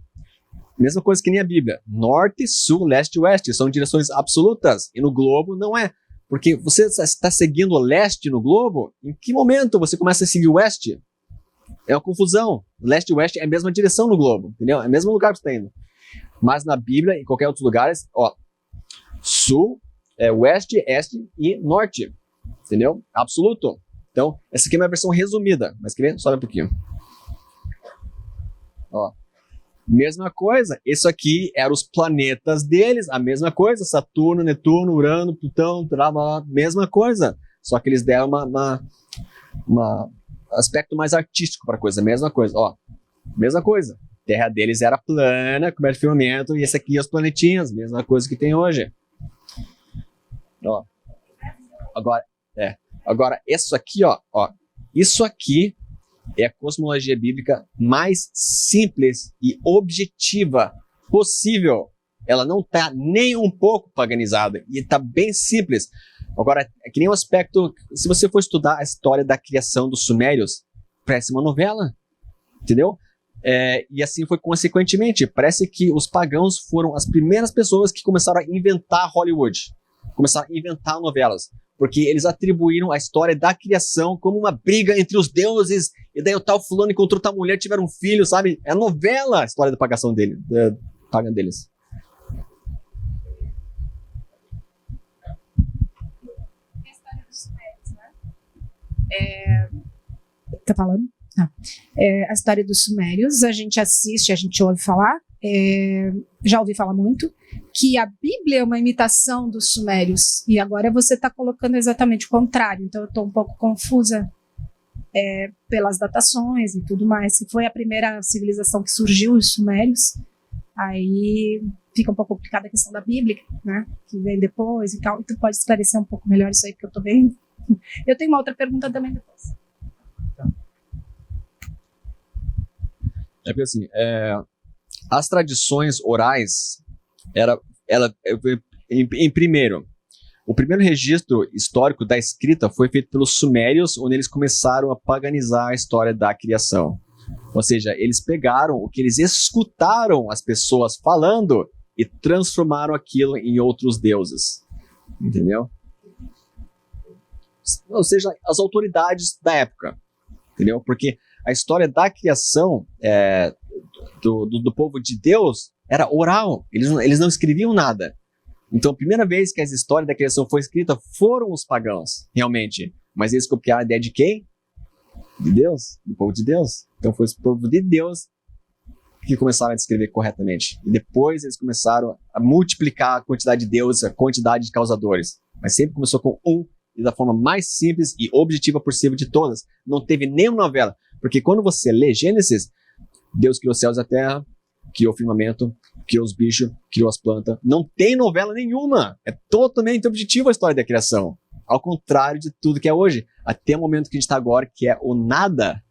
Speaker 2: que nem a Bíblia. Norte, sul, leste e oeste são direções absolutas. E no globo não é. Porque você está seguindo o leste no globo, em que momento você começa a seguir o oeste? É uma confusão. Leste e oeste é a mesma direção no globo, entendeu? É o mesmo lugar que você está indo. Mas na Bíblia, em qualquer outros lugares, ó, sul, oeste, este e norte, entendeu? Absoluto. Então, essa aqui é uma versão resumida, mas quer ver? Sobe um pouquinho. Ó, mesma coisa, isso aqui eram os planetas deles, a mesma coisa, Saturno, Netuno, Urano, Plutão, mesma coisa, só que eles deram uma aspecto mais artístico para a coisa, mesma coisa, ó, mesma coisa. A Terra deles era plana, coberta de firmamento, e esse aqui os planetinhas, mesma coisa que tem hoje. Ó, agora isso aqui, ó, isso aqui é a cosmologia bíblica mais simples e objetiva possível. Ela não está nem um pouco paganizada e está bem simples. Agora, é que nem um aspecto, se você for estudar a história da criação dos sumérios, parece uma novela, entendeu? E assim foi consequentemente. Parece que os pagãos foram as primeiras pessoas que começaram a inventar Hollywood, começaram a inventar novelas. Porque eles atribuíram a história da criação como uma briga entre os deuses, e daí o tal fulano encontrou tal mulher, tiveram um filho, sabe? É novela a história da pagação deles.
Speaker 5: A história dos sumérios, né? Tá falando? Não. A história dos sumérios, a gente assiste, a gente ouve falar, já ouvi falar muito, que a Bíblia é uma imitação dos sumérios, e agora você está colocando exatamente o contrário, então eu estou um pouco confusa pelas datações e tudo mais. Se foi a primeira civilização que surgiu, os sumérios, aí fica um pouco complicada a questão da Bíblia, né, que vem depois e tal. Tu pode esclarecer um pouco melhor isso aí, porque eu estou vendo. Eu tenho uma outra pergunta também depois.
Speaker 2: É porque assim, as tradições orais, o primeiro registro histórico da escrita foi feito pelos sumérios, onde eles começaram a paganizar a história da criação. Ou seja, eles pegaram o que eles escutaram as pessoas falando e transformaram aquilo em outros deuses. Entendeu? Ou seja, as autoridades da época. Entendeu? Porque a história da criação do povo de Deus era oral. Eles não escreviam nada. Então, a primeira vez que essa história da criação foi escrita foram os pagãos, realmente. Mas eles copiaram a ideia de quem? De Deus, do povo de Deus. Então, foi o povo de Deus que começaram a descrever corretamente. E depois eles começaram a multiplicar a quantidade de deuses, a quantidade de causadores. Mas sempre começou com um, e da forma mais simples e objetiva possível de todas. Não teve nenhuma novela. Porque quando você lê Gênesis, Deus criou os céus e a terra, criou o firmamento, criou os bichos, criou as plantas. Não tem novela nenhuma. É totalmente objetivo a história da criação. Ao contrário de tudo que é hoje. Até o momento que a gente está agora, que é o nada.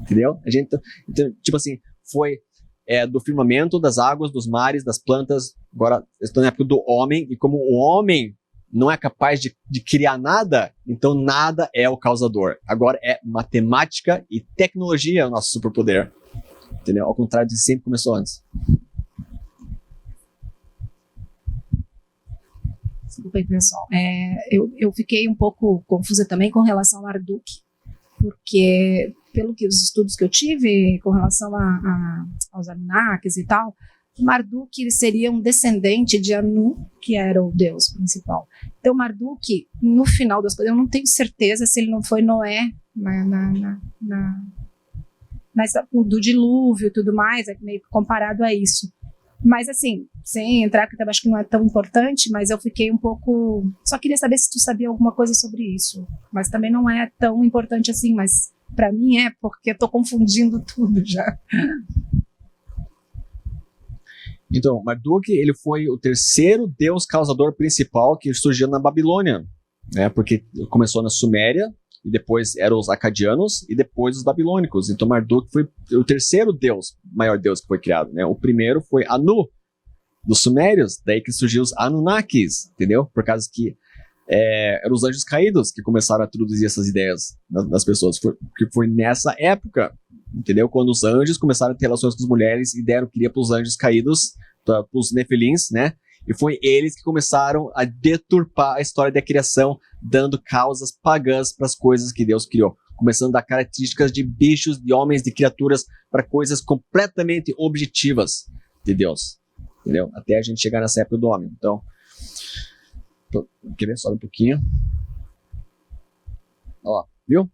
Speaker 2: Entendeu? Então, tipo assim, foi do firmamento, das águas, dos mares, das plantas. Agora, estou na época do homem, e como o homem não é capaz de criar nada, então nada é o causador. Agora é matemática e tecnologia o nosso superpoder. Entendeu? Ao contrário do que sempre começou antes.
Speaker 5: Desculpa aí, pessoal. Eu fiquei um pouco confusa também com relação a Marduk, porque, pelo que os estudos que eu tive com relação aos Anunnakis e tal, Marduk ele seria um descendente de Anu, que era o deus principal. Então, Marduk, no final das coisas, eu não tenho certeza se ele não foi Noé do dilúvio e tudo mais, é meio que comparado a isso. Mas assim, sem entrar, que eu acho que não é tão importante, mas eu fiquei um pouco... Só queria saber se tu sabia alguma coisa sobre isso. Mas também não é tão importante assim, mas para mim é, porque eu tô confundindo tudo já.
Speaker 2: Então, Marduk, ele foi o terceiro deus causador principal que surgiu na Babilônia, né? Porque começou na Suméria, e depois eram os acadianos, e depois os babilônicos. Então, Marduk foi o terceiro deus, maior deus que foi criado, né? O primeiro foi Anu, dos sumérios, daí que surgiu os Anunnakis, entendeu? Por causa que eram os anjos caídos que começaram a introduzir essas ideias nas pessoas, que foi nessa época, entendeu? Quando os anjos começaram a ter relações com as mulheres e deram cria para os anjos caídos, para os nefilins, né? E foi eles que começaram a deturpar a história da criação, dando causas pagãs para as coisas que Deus criou. Começando a dar características de bichos, de homens, de criaturas, para coisas completamente objetivas de Deus. Entendeu? Até a gente chegar nessa época do homem. Então, quer ver? Sobe um pouquinho. Ó, viu?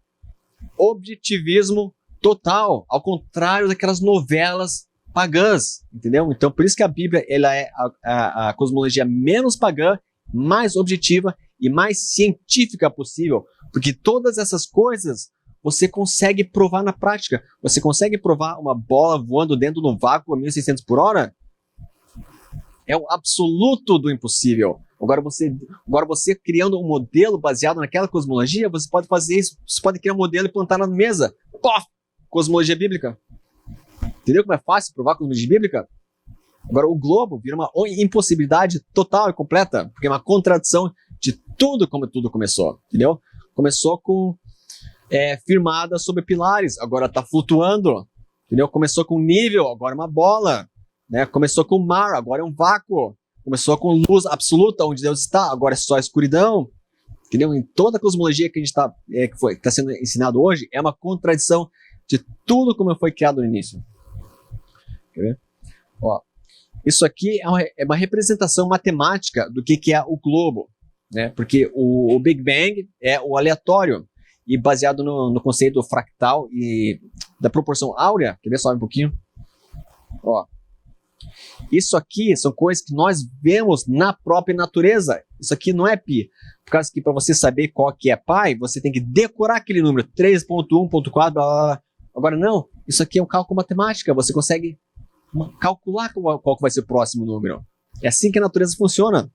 Speaker 2: Objetivismo total, ao contrário daquelas novelas pagãs, entendeu? Então, por isso que a Bíblia ela é a cosmologia menos pagã, mais objetiva e mais científica possível, porque todas essas coisas você consegue provar na prática. Você consegue provar uma bola voando dentro de um vácuo a 1.600 por hora? É o absoluto do impossível. Agora você criando um modelo baseado naquela cosmologia, você pode fazer isso. Você pode criar um modelo e plantar na mesa. Pof! Cosmologia bíblica. Entendeu como é fácil provar a cosmologia bíblica? Agora, o globo vira uma impossibilidade total e completa, porque é uma contradição de tudo como tudo começou, entendeu? Começou com firmada sobre pilares, agora está flutuando, entendeu? Começou com nível, agora é uma bola, né? Começou com mar, agora é um vácuo. Começou com luz absoluta, onde Deus está, agora é só escuridão, entendeu? Em toda a cosmologia que a gente que está sendo ensinado hoje, é uma contradição de tudo como foi criado no início. Quer ver? Ó, isso aqui é uma representação matemática do que é o globo, né? Porque o Big Bang é o aleatório, e baseado no conceito fractal e da proporção áurea. Quer ver? Sobe um pouquinho. Ó, isso aqui são coisas que nós vemos na própria natureza. Isso aqui não é pi. Por causa que para você saber qual que é pi, você tem que decorar aquele número, 3.1.4, blá, blá, blá. Agora não, isso aqui é um cálculo matemático, você consegue calcular qual que vai ser o próximo número. É assim que a natureza funciona.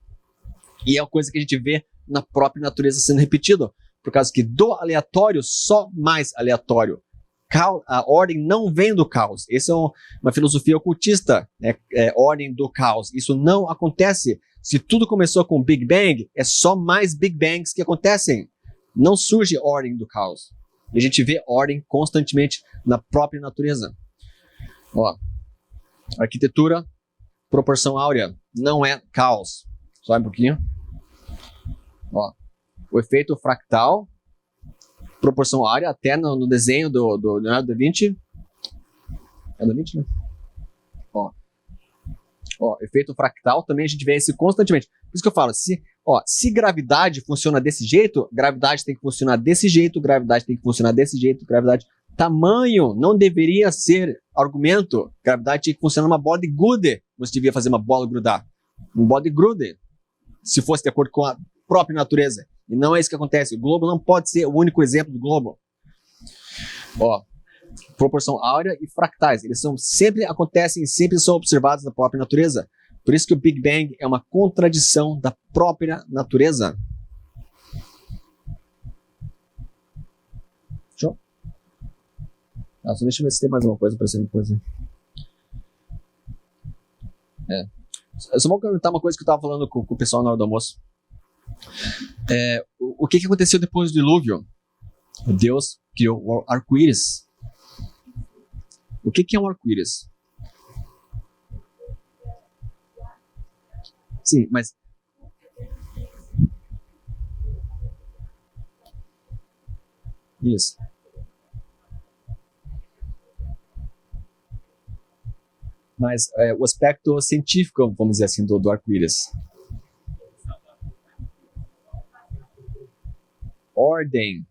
Speaker 2: E é uma coisa que a gente vê na própria natureza sendo repetido. Por causa que do aleatório, só mais aleatório. A ordem não vem do caos. Essa é uma filosofia ocultista, né? Ordem do caos. Isso não acontece. Se tudo começou com Big Bang, é só mais Big Bangs que acontecem. Não surge ordem do caos. E a gente vê ordem constantemente na própria natureza. Ó, arquitetura, proporção áurea, não é caos. Só um pouquinho. Ó, o efeito fractal, proporção áurea, até no desenho do Leonardo da Vinci. É da Vinci, né? Ó, efeito fractal também a gente vê isso constantemente. Por isso que eu falo, se gravidade funciona desse jeito, gravidade tem que funcionar desse jeito, gravidade tem que funcionar desse jeito, gravidade... Tamanho não deveria ser argumento. Gravidade tinha que funcionar uma bola de gude. Você devia fazer uma bola grudar. Um bola de grude. Se fosse de acordo com a própria natureza. E não é isso que acontece. O globo não pode ser o único exemplo do globo. Ó, proporção áurea e fractais. Eles sempre acontecem e sempre são observados na própria natureza. Por isso que o Big Bang é uma contradição da própria natureza. Show? Só deixa eu ver se tem mais uma coisa aparecendo depois. Eu só vou comentar uma coisa que eu estava falando com o pessoal na hora do almoço. O que aconteceu depois do dilúvio? Deus criou o arco-íris. O que é um arco-íris? Sim, mas... Isso. Mas o aspecto científico, vamos dizer assim, do arco-íris. Ordem.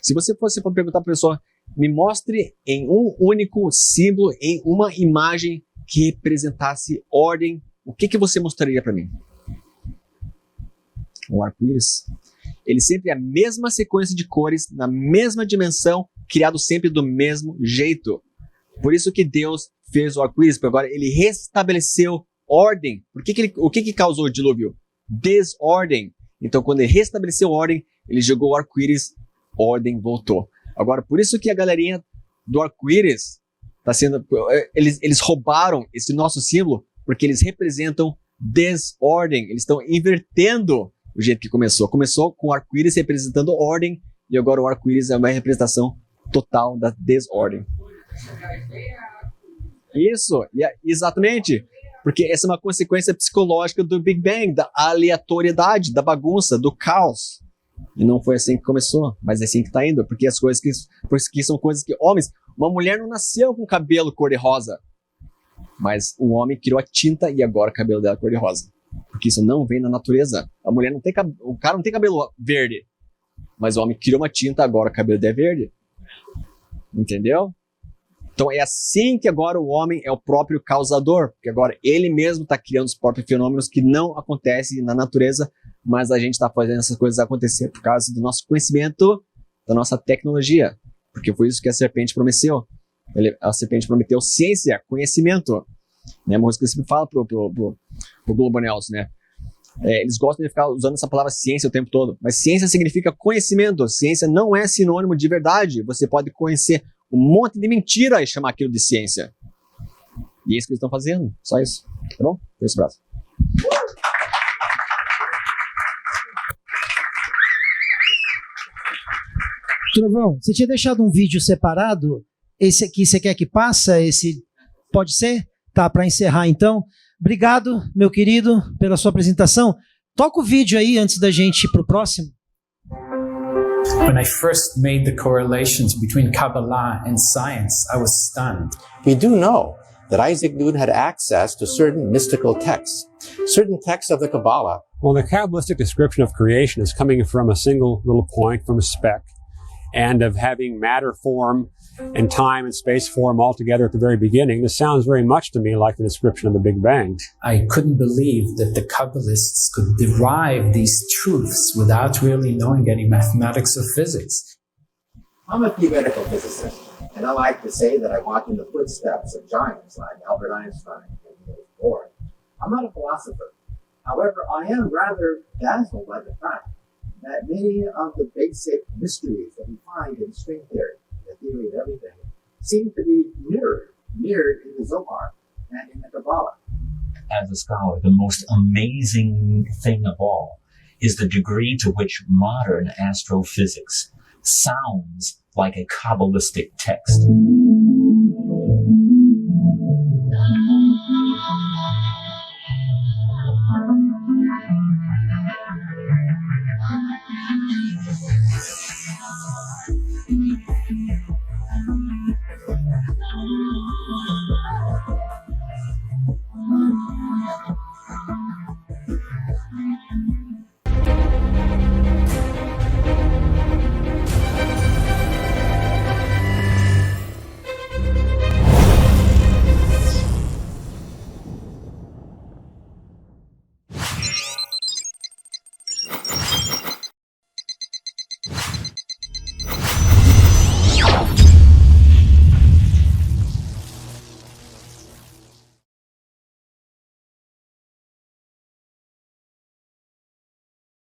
Speaker 2: Se você fosse para perguntar para a pessoa, me mostre em um único símbolo, em uma imagem que representasse ordem, o que você mostraria para mim? O arco-íris. Ele sempre é a mesma sequência de cores, na mesma dimensão, criado sempre do mesmo jeito. Por isso que Deus fez o arco-íris, porque agora ele restabeleceu ordem. O que causou o dilúvio? Desordem. Então, quando ele restabeleceu ordem, ele jogou o arco-íris, ordem voltou. Agora, por isso que a galerinha do arco-íris está sendo... Eles roubaram esse nosso símbolo, porque eles representam desordem. Eles estão invertendo o jeito que começou. Começou com o arco-íris representando ordem, e agora o arco-íris é uma representação total da desordem. Isso, exatamente. Porque essa é uma consequência psicológica do Big Bang, da aleatoriedade, da bagunça, do caos. E não foi assim que começou, mas é assim que está indo. Porque as coisas que são coisas que homens... Uma mulher não nasceu com cabelo cor-de-rosa. Mas o homem criou a tinta e agora o cabelo dela é cor-de-rosa. Porque isso não vem na natureza. A mulher não tem o cara não tem cabelo verde. Mas o homem criou uma tinta, agora o cabelo dela é verde. Entendeu? Então é assim que agora o homem é o próprio causador. Porque agora ele mesmo está criando os próprios fenômenos que não acontecem na natureza, mas a gente está fazendo essas coisas acontecer por causa do nosso conhecimento, da nossa tecnologia. Porque foi isso que a serpente prometeu. A serpente prometeu ciência, conhecimento. Né? Uma coisa que eu sempre falo pro Globo News, né? Eles gostam de ficar usando essa palavra ciência o tempo todo. Mas ciência significa conhecimento. Ciência não é sinônimo de verdade. Você pode conhecer um monte de mentira e chamar aquilo de ciência. E é isso que eles estão fazendo. Só isso. Tá bom? Esse braço.
Speaker 1: Trovão, você tinha deixado um vídeo separado. Esse aqui você quer que passa? Esse pode ser? Tá, para encerrar então. Obrigado, meu querido, pela sua apresentação. Toca o vídeo aí antes da gente ir pro próximo.
Speaker 6: When I first made the correlations between Kabbalah and science, I was stunned.
Speaker 7: We do know that Isaac Newton had access to certain mystical texts of the Kabbalah.
Speaker 8: Well, the Kabbalistic description of creation is coming from a single little point, from a speck, and of having matter form and time and space form all together at the very beginning. This sounds very much to me like the description of the Big Bang.
Speaker 6: I couldn't believe that the Kabbalists could derive these truths without really knowing any mathematics or physics.
Speaker 7: I'm a theoretical physicist, and I like to say that I walk in the footsteps of giants like Albert Einstein and Niels Bohr. I'm not a philosopher. However, I am rather dazzled by the fact that many of the basic mysteries that we find in string theory, the theory of everything, seem to be mirrored in the Zohar and in the Kabbalah.
Speaker 9: As a scholar, the most amazing thing of all is the degree to which modern astrophysics sounds like a Kabbalistic text.